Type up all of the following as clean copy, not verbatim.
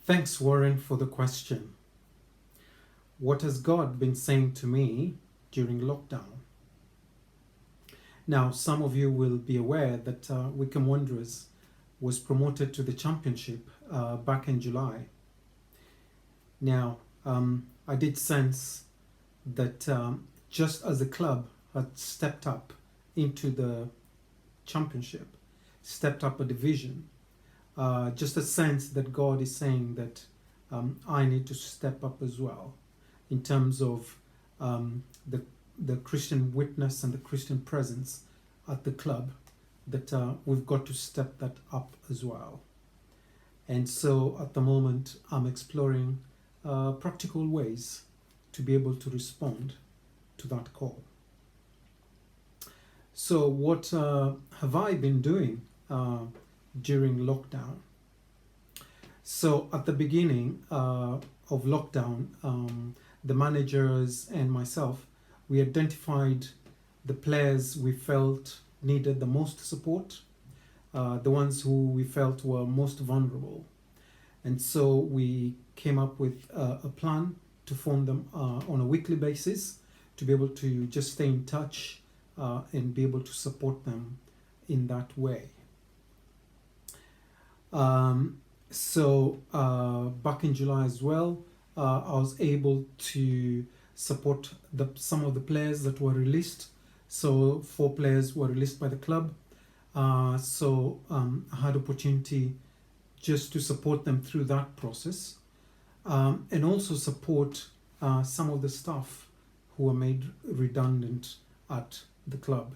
Thanks, Warren, for the question. What has God been saying to me during lockdown? Now, some of you will be aware that Wickham Wanderers was promoted to the championship back in July. Now, I did sense that just as the club had stepped up into the championship, stepped up a division, just a sense that God is saying that I need to step up as well in terms of the Christian witness and the Christian presence at the club, that we've got to step that up as well. And so at the moment, I'm exploring practical ways to be able to respond to that call. So, what have I been doing during lockdown? So, at the beginning of lockdown, the managers and myself, we identified the players we felt needed the most support, the ones who we felt were most vulnerable. And so we came up with a plan to phone them on a weekly basis to be able to just stay in touch and be able to support them in that way. So back in July as well, I was able to support some of the players that were released. So 4 players were released by the club. So I had opportunity just to support them through that process, and also support some of the staff who were made redundant at the club.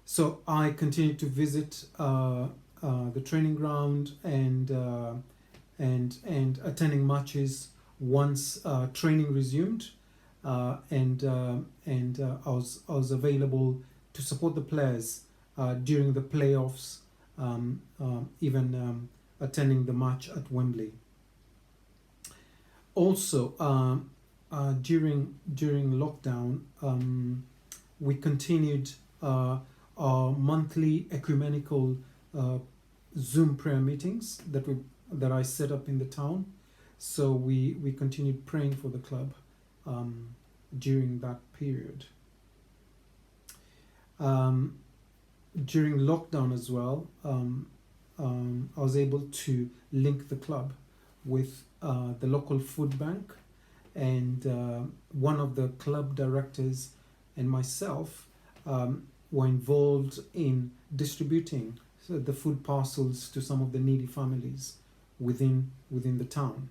So I continued to visit the training ground and attending matches once training resumed, and I was available to support the players during the playoffs, even attending the match at Wembley. Also, during lockdown, we continued our monthly ecumenical Zoom prayer meetings that I set up in the town. So we continued praying for the club during that period. During lockdown as well, I was able to link the club with the local food bank, and one of the club directors and myself were involved in distributing the food parcels to some of the needy families within the town.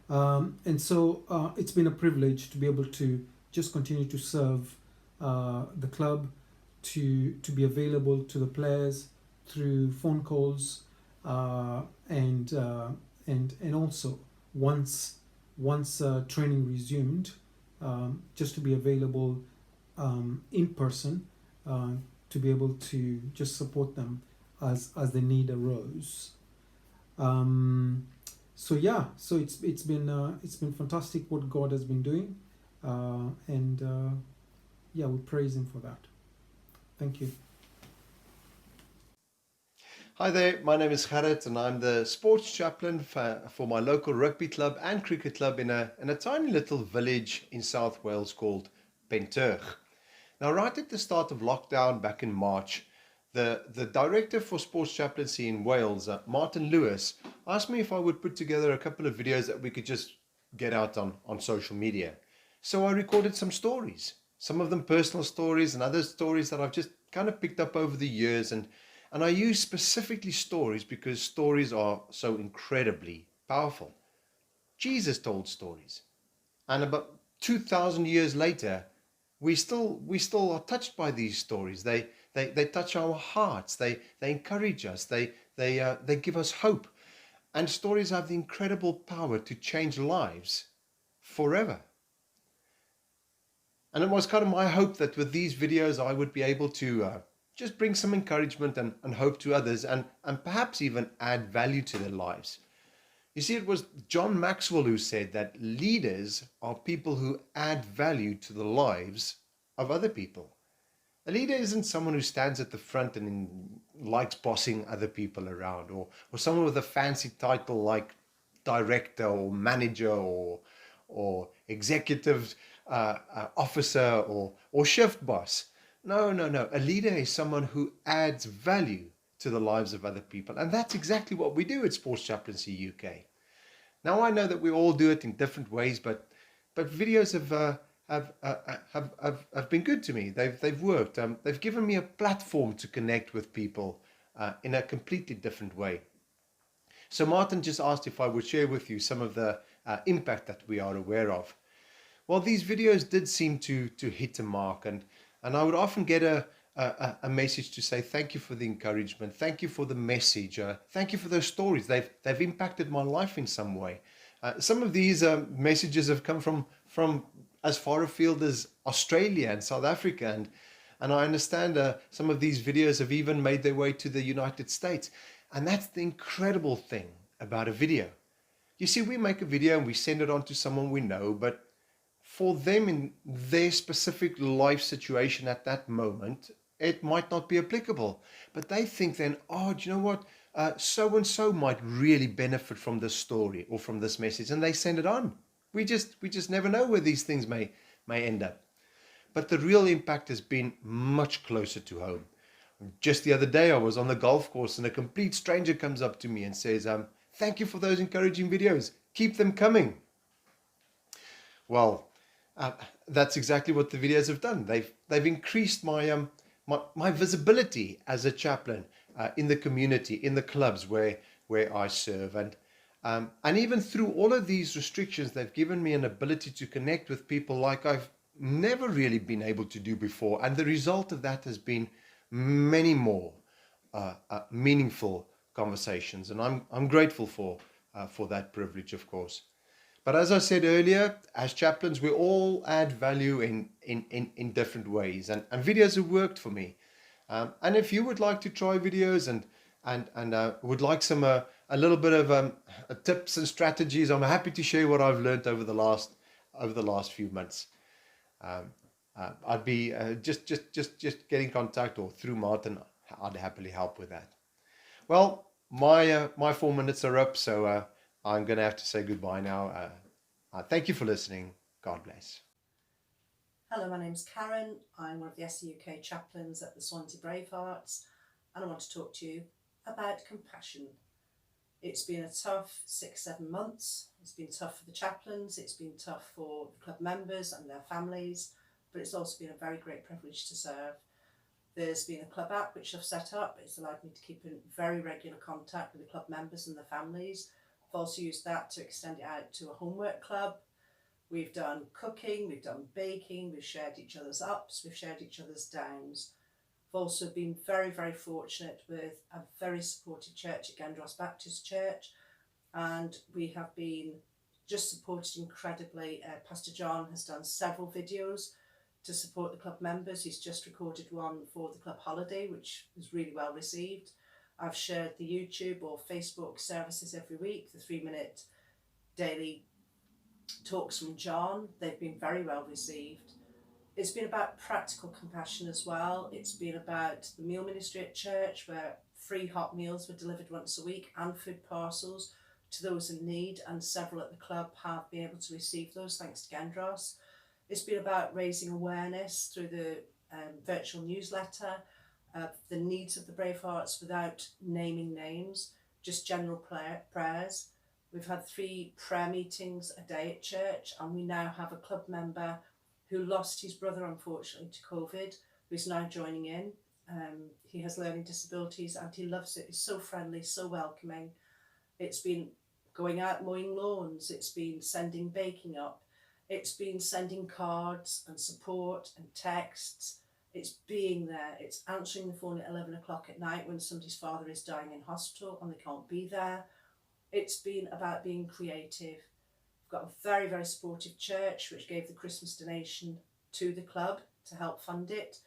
And so it's been a privilege to be able to just continue to serve the club, to be available to the players through phone calls, and also once training resumed, just to be available in person, to be able to just support them as the need arose. So it's been fantastic what God has been doing, and we praise Him for that. Thank you. Hi there, my name is Gerrit and I'm the sports chaplain for my local rugby club and cricket club in a tiny little village in South Wales called Penturg. Now, right at the start of lockdown back in March, the director for sports chaplaincy in Wales, Martin Lewis, asked me if I would put together a couple of videos that we could just get out on social media. So I recorded some stories, some of them personal stories and other stories that I've just kind of picked up over the years, and I use specifically stories because stories are so incredibly powerful. Jesus told stories, and about 2,000 years later, we still are touched by these stories. They touch our hearts. They encourage us. They give us hope, and stories have the incredible power to change lives forever. And it was kind of my hope that with these videos I would be able to just bring some encouragement and hope to others, and perhaps even add value to their lives. You see, it was John Maxwell who said that leaders are people who add value to the lives of other people. A leader isn't someone who stands at the front and likes bossing other people around, or someone with a fancy title like director or manager or executive officer or shift boss. No, no, no. A leader is someone who adds value to the lives of other people. And that's exactly what we do at Sports Chaplaincy UK. Now I know that we all do it in different ways, but videos have been good to me. They've worked. They've given me a platform to connect with people in a completely different way. So Martin just asked if I would share with you some of the impact that we are aware of. Well, these videos did seem to hit a mark, and I would often get a message to say thank you for the encouragement, thank you for the message, thank you for those stories. They've impacted my life in some way. Some of these messages have come from as far afield as Australia and South Africa, and I understand some of these videos have even made their way to the United States, and that's the incredible thing about a video. You see, we make a video and we send it on to someone we know, but for them in their specific life situation at that moment, it might not be applicable. But they think then, oh, do you know what? So and so might really benefit from this story or from this message, and they send it on. We just never know where these things may end up. But the real impact has been much closer to home. Just the other day, I was on the golf course, and a complete stranger comes up to me and says, "Thank you for those encouraging videos. Keep them coming." Well, that's exactly what the videos have done. They've increased my visibility as a chaplain in the community, in the clubs where I serve, and even through all of these restrictions, they've given me an ability to connect with people like I've never really been able to do before. And the result of that has been many more meaningful conversations, and I'm grateful for that privilege, of course. But as I said earlier, as chaplains, we all add value in different ways, and videos have worked for me. And if you would like to try videos and would like some a little bit of tips and strategies, I'm happy to share what I've learned over the last few months. I'd be just get in contact or through Martin. I'd happily help with that. Well, my 4 minutes are up, so I'm going to have to say goodbye now. Thank you for listening. God bless. Hello, my name's Karen. I'm one of the SEUK chaplains at the Swansea Bravehearts, and I want to talk to you about compassion. It's been a tough 6-7 months. It's been tough for the chaplains, it's been tough for the club members and their families, but it's also been a very great privilege to serve. There's been a club app which I've set up. It's allowed me to keep in very regular contact with the club members and their families. I've also used that to extend it out to a homework club. We've done cooking, we've done baking, we've shared each other's ups, we've shared each other's downs. I've also been very, very fortunate with a very supportive church at Gendros Baptist Church, and we have been just supported incredibly. Pastor John has done several videos to support the club members. He's just recorded one for the club holiday, which was really well received. I've shared the YouTube or Facebook services every week, the 3-minute daily talks from John. They've been very well received. It's been about practical compassion as well. It's been about the meal ministry at church, where free hot meals were delivered once a week and food parcels to those in need, and several at the club have been able to receive those thanks to Gendros. It's been about raising awareness through the virtual newsletter of the needs of the Bravehearts without naming names, just general prayers. We've had 3 prayer meetings a day at church, and we now have a club member who lost his brother, unfortunately, to COVID, who's now joining in. He has learning disabilities and he loves it. He's so friendly, so welcoming. It's been going out mowing lawns, it's been sending baking up, it's been sending cards and support and texts. It's being there, it's answering the phone at 11 o'clock at night when somebody's father is dying in hospital and they can't be there. It's been about being creative. We've got a very, very supportive church which gave the Christmas donation to the club to help fund it.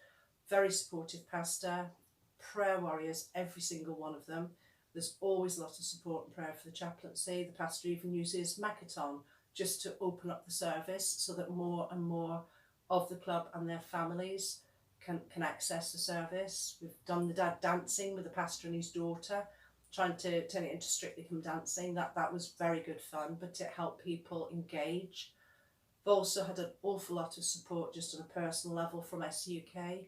Very supportive pastor, prayer warriors, every single one of them. There's always a lot of support and prayer for the chaplaincy. The pastor even uses Macathon just to open up the service so that more and more of the club and their families can access the service. We've done the dad dancing with the pastor and his daughter, trying to turn it into Strictly Come Dancing. That was very good fun, but it helped people engage. We've also had an awful lot of support just on a personal level from SUK.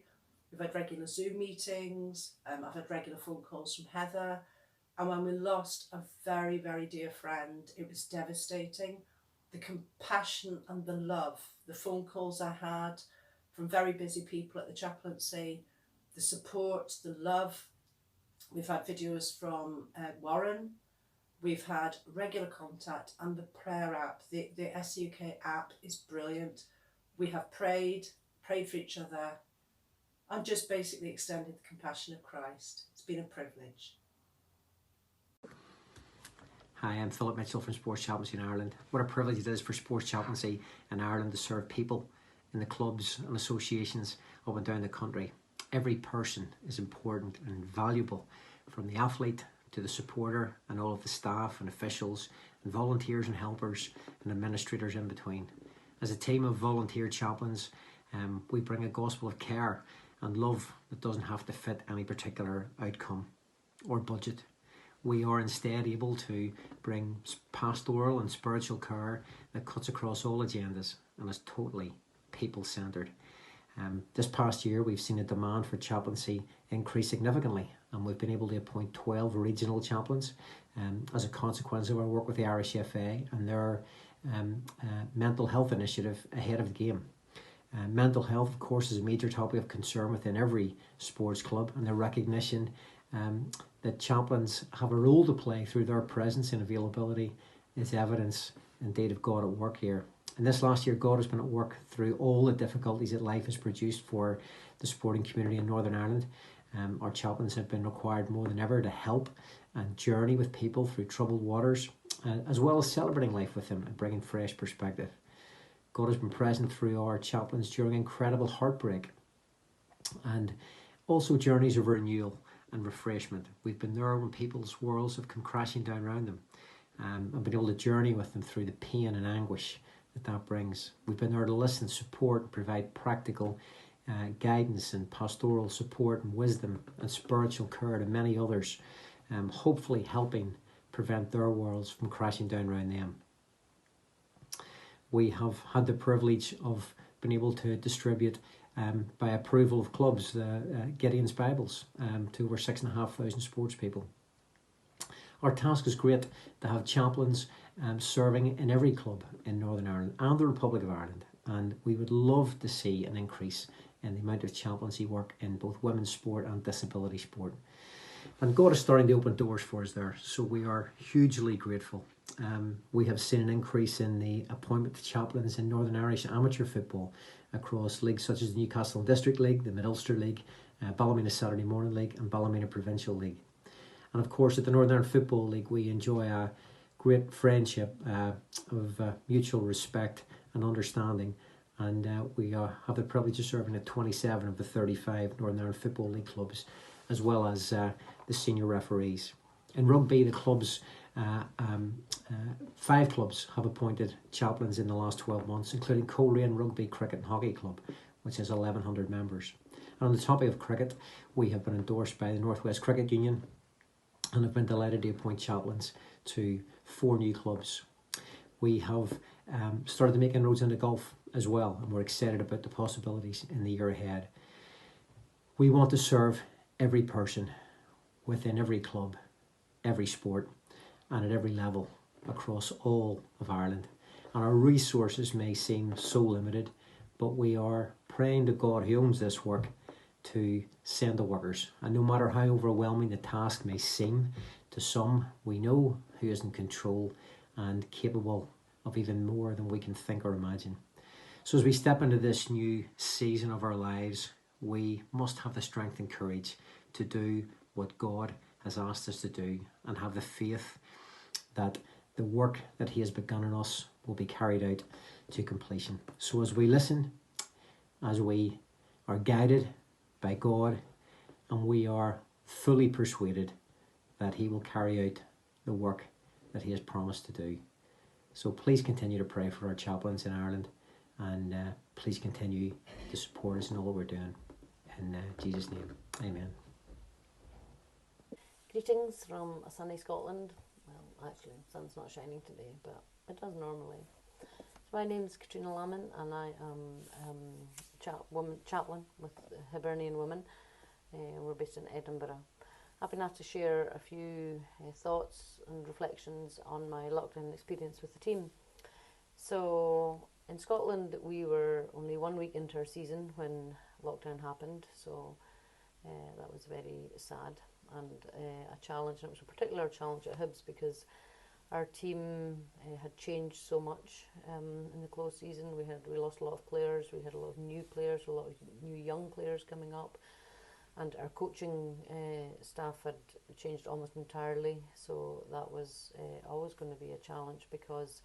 We've had regular Zoom meetings, I've had regular phone calls from Heather, and when we lost a very, very dear friend, it was devastating. The compassion and the love, the phone calls I had from very busy people at the chaplaincy, the support, the love. We've had videos from Warren. We've had regular contact, and the prayer app, the SUK app is brilliant. We have prayed for each other, and just basically extended the compassion of Christ. It's been a privilege. Hi, I'm Philip Mitchell from Sports Chaplaincy in Ireland. What a privilege it is for Sports Chaplaincy in Ireland to serve people in the clubs and associations up and down the country. Every person is important and valuable, from the athlete to the supporter and all of the staff and officials and volunteers and helpers and administrators in between. As a team of volunteer chaplains, we bring a gospel of care and love that doesn't have to fit any particular outcome or budget. We are instead able to bring pastoral and spiritual care that cuts across all agendas and is totally people-centred. This past year we've seen a demand for chaplaincy increase significantly, and we've been able to appoint 12 regional chaplains as a consequence of our work with the Irish FA and their mental health initiative ahead of the game. Mental health, of course, is a major topic of concern within every sports club, and the recognition that chaplains have a role to play through their presence and availability is evidence indeed of God at work here. And this last year, God has been at work through all the difficulties that life has produced for the sporting community in Northern Ireland. Our chaplains have been required more than ever to help and journey with people through troubled waters, as well as celebrating life with them and bringing fresh perspective. God has been present through our chaplains during incredible heartbreak and also journeys of renewal and refreshment. We've been there when people's worlds have come crashing down around them, and been able to journey with them through the pain and anguish that brings. We've been there to listen, support, and provide practical guidance and pastoral support and wisdom and spiritual care to many others, hopefully helping prevent their worlds from crashing down around them. We have had the privilege of being able to distribute by approval of clubs, Gideon's Bibles to over 6,500 sports people. Our task is great to have chaplains serving in every club in Northern Ireland and the Republic of Ireland, and we would love to see an increase in the amount of chaplaincy work in both women's sport and disability sport. And God is starting to open doors for us there, so we are hugely grateful. We have seen an increase in the appointment to chaplains in Northern Irish amateur football across leagues such as the Newcastle District League, the Mid-Ulster League, Ballymena Saturday Morning League and Ballymena Provincial League. And of course at the Northern Ireland Football League we enjoy a great friendship of mutual respect and understanding, and we have the privilege of serving at 27 of the 35 Northern Ireland Football League clubs, as well as the senior referees. In rugby, the clubs, 5 clubs have appointed chaplains in the last 12 months, including Coleraine Rugby, Cricket and Hockey Club, which has 1,100 members. And on the topic of cricket, we have been endorsed by the North West Cricket Union and have been delighted to appoint chaplains to 4 new clubs. We have started to make inroads into golf as well, and we're excited about the possibilities in the year ahead. We want to serve every person within every club, every sport, and at every level across all of Ireland. And our resources may seem so limited, but we are praying to God who owns this work to send the workers. And no matter how overwhelming the task may seem to some, we know who is in control and capable of even more than we can think or imagine. So as we step into this new season of our lives, we must have the strength and courage to do what God has asked us to do, and have the faith that the work that He has begun in us will be carried out to completion. So as we listen, as we are guided by God, and we are fully persuaded that He will carry out the work that He has promised to do. So please continue to pray for our chaplains in Ireland, and please continue to support us in all that we're doing. in Jesus' name. Amen. Greetings from sunny Scotland. Well, actually, the sun's not shining today, but it does normally. So my name's Katrina Lamon, and I am chaplain with Hibernian Women. We're based in Edinburgh. I've been asked to share a few thoughts and reflections on my lockdown experience with the team. So in Scotland, we were only 1 week into our season when lockdown happened, so that was very sad and a challenge. And it was a particular challenge at Hibs because our team had changed so much in the close season. We lost a lot of players. We had a lot of new players, a lot of new young players coming up, and our coaching staff had changed almost entirely. So that was always going to be a challenge because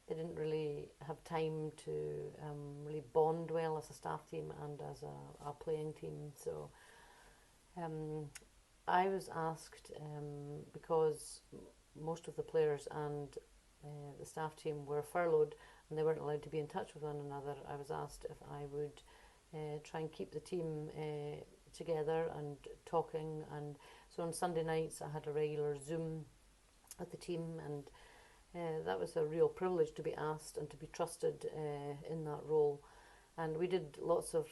they didn't really have time to really bond well as a staff team and as a playing team. So I was asked, because most of the players and the staff team were furloughed and they weren't allowed to be in touch with one another, I was asked if I would try and keep the team together and talking. And so on Sunday nights I had a regular Zoom with the team, and that was a real privilege to be asked and to be trusted in that role. And we did lots of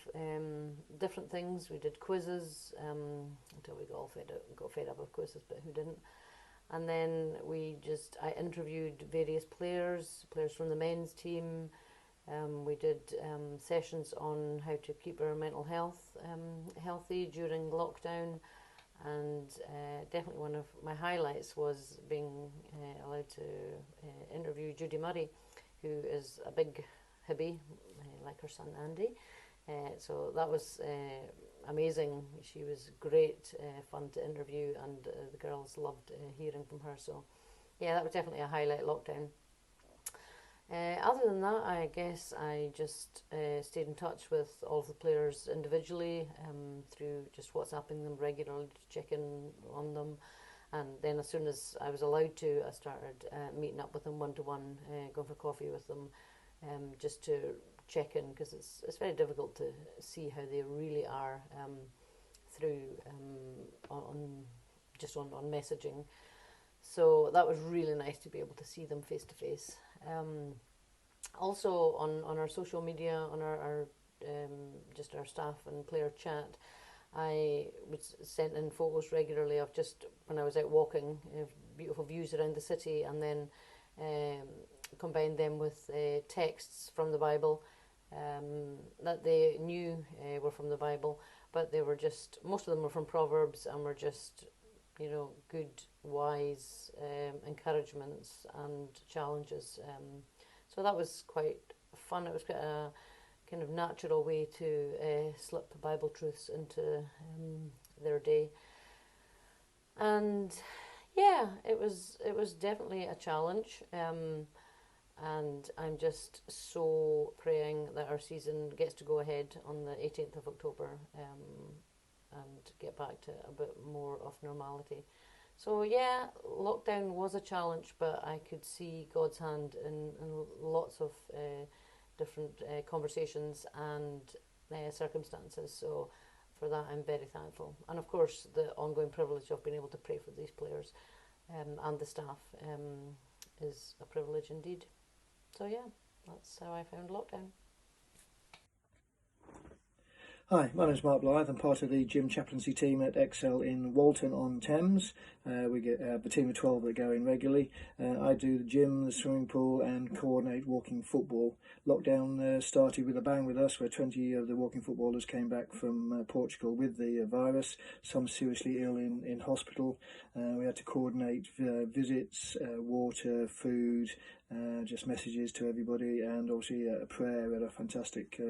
different things. We did quizzes until we got fed up with quizzes, but who didn't? And then I interviewed various players from the men's team. We did sessions on how to keep our mental health healthy during lockdown. And definitely one of my highlights was being allowed to interview Judy Murray, who is a big Hibby, like her son Andy. So that was amazing. She was great fun to interview, and the girls loved hearing from her. So yeah, that was definitely a highlight lockdown. Other than that, I guess I just stayed in touch with all of the players individually through just WhatsApping them regularly to check in on them. And then as soon as I was allowed to, I started meeting up with them one-to-one, going for coffee with them, just to check in, because it's very difficult to see how they really are through on messaging. So that was really nice to be able to see them face to face. Also on our social media, on our just our staff and player chat, I was sent in photos regularly of just when I was out walking, beautiful views around the city, and then combined them with texts from the Bible that they knew were from the Bible, but they were just, most of them were from Proverbs and were just, good, wise encouragements and challenges. So that was quite fun. It was quite a kind of natural way to slip Bible truths into their day. And yeah, it was definitely a challenge. And I'm just so praying that our season gets to go ahead on the 18th of October and get back to a bit more of normality. So yeah, lockdown was a challenge, but I could see God's hand in lots of different conversations and circumstances. So for that, I'm very thankful. And of course, the ongoing privilege of being able to pray for these players and the staff is a privilege indeed. So yeah, that's how I found lockdown. Hi, my name's Mark Blythe. I'm part of the gym chaplaincy team at Excel in Walton-on-Thames. We get the team of 12 that go in regularly. I do the gym, the swimming pool, and coordinate walking football. Lockdown started with a bang with us, where 20 of the walking footballers came back from Portugal with the virus, some seriously ill in hospital. We had to coordinate visits, water, food, just messages to everybody, and obviously a prayer. We had a fantastic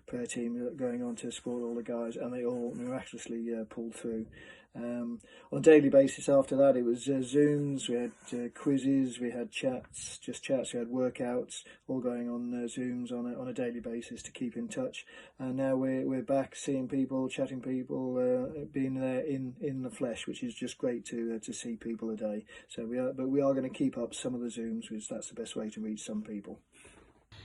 prayer team going on to support all the guys, and they all miraculously pulled through. On a daily basis after that, it was Zooms, we had quizzes, we had chats, we had workouts, all going on Zooms on a daily basis to keep in touch. And now we're back seeing people, chatting people, being there in the flesh, which is just great to see people a day. So we are going to keep up some of the Zooms, because that's the best way to reach some people.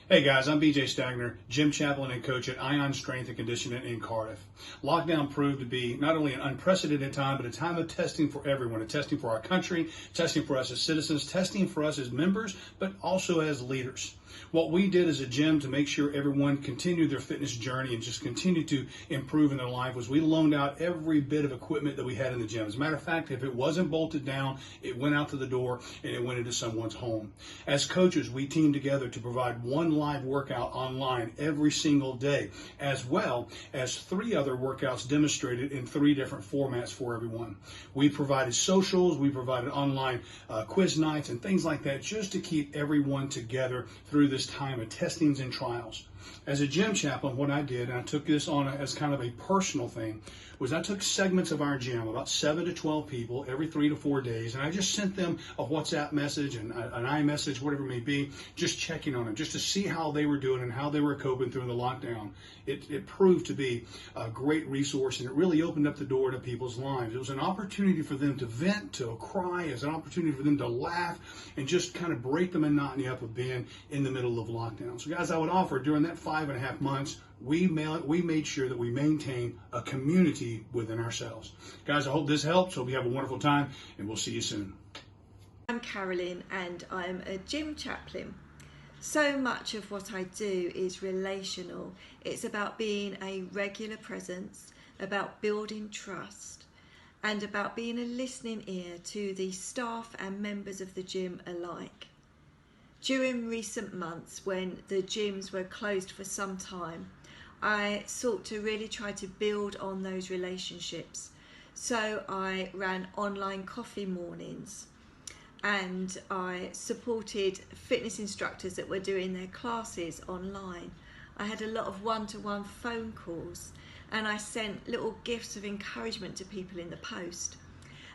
Hey guys, I'm BJ Stagner, gym chaplain and coach at Ion Strength and Conditioning in Cardiff. Lockdown proved to be not only an unprecedented time, but a time of testing for everyone, a testing for our country, testing for us as citizens, testing for us as members, but also as leaders. What we did as a gym to make sure everyone continued their fitness journey and just continued to improve in their life was we loaned out every bit of equipment that we had in the gym. As a matter of fact, if it wasn't bolted down, it went out to the door and it went into someone's home. As coaches, we teamed together to provide one live workout online every single day, as well as 3 other workouts demonstrated in 3 different formats for everyone. We provided socials, we provided online quiz nights and things like that just to keep everyone together through this time of testings and trials. As a gym chaplain, what I did, and I took this on as kind of a personal thing, was I took segments of our gym, about 7 to 12 people, every 3 to 4 days, and I just sent them a WhatsApp message and an iMessage, whatever it may be, just checking on them, just to see how they were doing and how they were coping through the lockdown. It proved to be a great resource, and it really opened up the door to people's lives. It was an opportunity for them to vent, to cry. It was an opportunity for them to laugh and just kind of break the monotony up of being in the middle of lockdown. So guys, I would offer during that 5.5 months, we made sure that we maintain a community within ourselves. Guys, I hope this helps. Hope you have a wonderful time, and we'll see you soon. I'm Carolyn and I'm a gym chaplain. So much of what I do is relational. It's about being a regular presence, about building trust, and about being a listening ear to the staff and members of the gym alike. During recent months, when the gyms were closed for some time, I sought to really try to build on those relationships. So I ran online coffee mornings, and I supported fitness instructors that were doing their classes online. I had a lot of one-to-one phone calls, and I sent little gifts of encouragement to people in the post.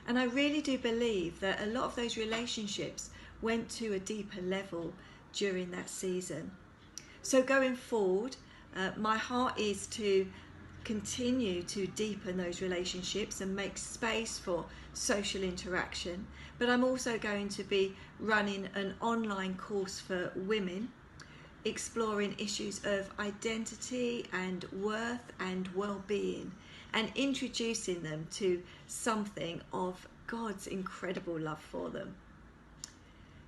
And I really do believe that a lot of those relationships went to a deeper level during that season. So going forward, my heart is to continue to deepen those relationships and make space for social interaction, but I'm also going to be running an online course for women, exploring issues of identity and worth and well-being, and introducing them to something of God's incredible love for them.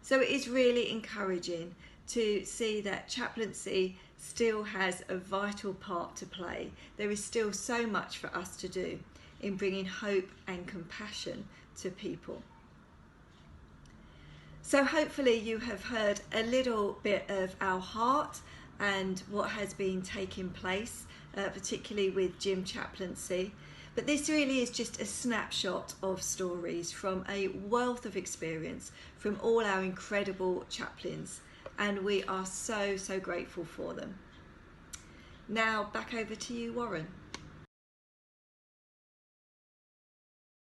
So it is really encouraging to see that chaplaincy still has a vital part to play. There is still so much for us to do in bringing hope and compassion to people. So hopefully you have heard a little bit of our heart and what has been taking place, particularly with gym chaplaincy. But this really is just a snapshot of stories from a wealth of experience from all our incredible chaplains, and we are so grateful for them. Now back over to you, Warren.